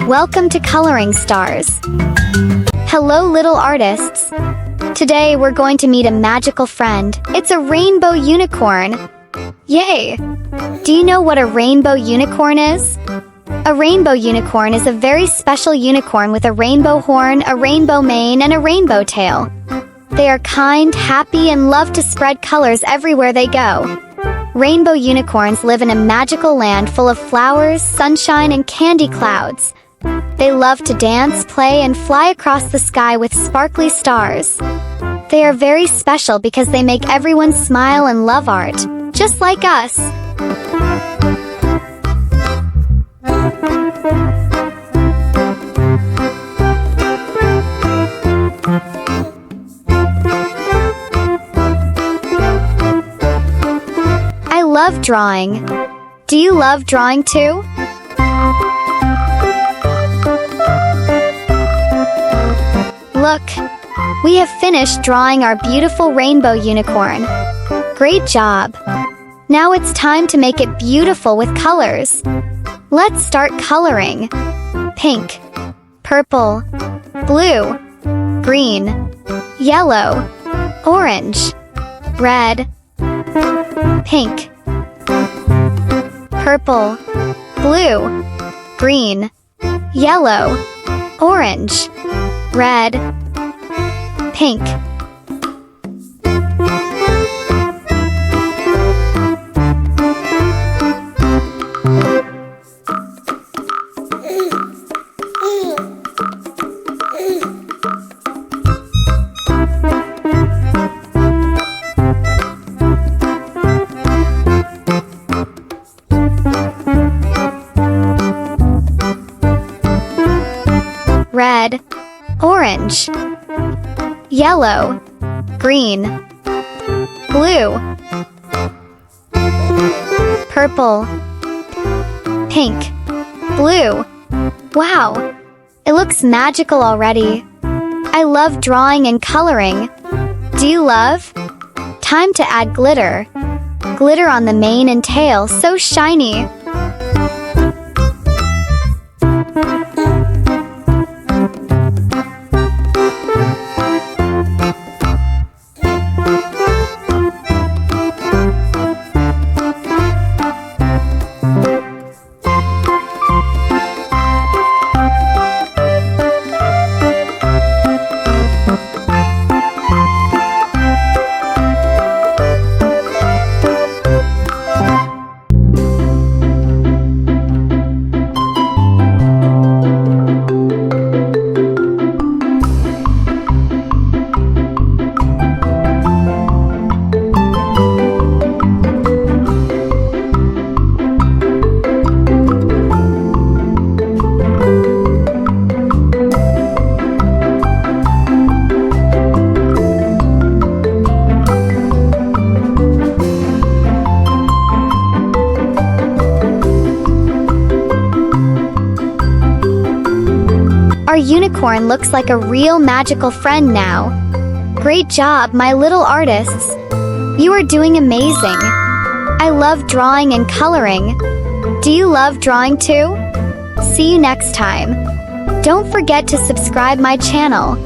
Welcome to Coloring Stars. Hello, little artists. Today we're going to meet a magical friend. It's a rainbow unicorn. Yay! Do you know what a rainbow unicorn is? A rainbow unicorn is a very special unicorn with a rainbow horn, a rainbow mane, and a rainbow tail. They are kind, happy, and love to spread colors everywhere they go. Rainbow unicorns live in a magical land full of flowers, sunshine, and candy clouds. They love to dance, play, and fly across the sky with sparkly stars. They are very special because they make everyone smile and love art, just like us. I love drawing. Do you love drawing too? Look, we have finished drawing our beautiful rainbow unicorn. Great job! Now it's time to make it beautiful with colors. Let's start coloring. Pink, purple, blue, green, yellow, orange, red, pink, purple, blue, green, yellow, orange, red, pink. Red, orange, yellow, green, blue, purple, pink, blue. Wow, it looks magical already. I love drawing and coloring. Do you love? Time to add glitter. Glitter on the mane and tail, so shiny. Our unicorn looks like a real magical friend now. Great job, my little artists. You are doing amazing. I love drawing and coloring. Do you love drawing too? See you next time. Don't forget to subscribe my channel.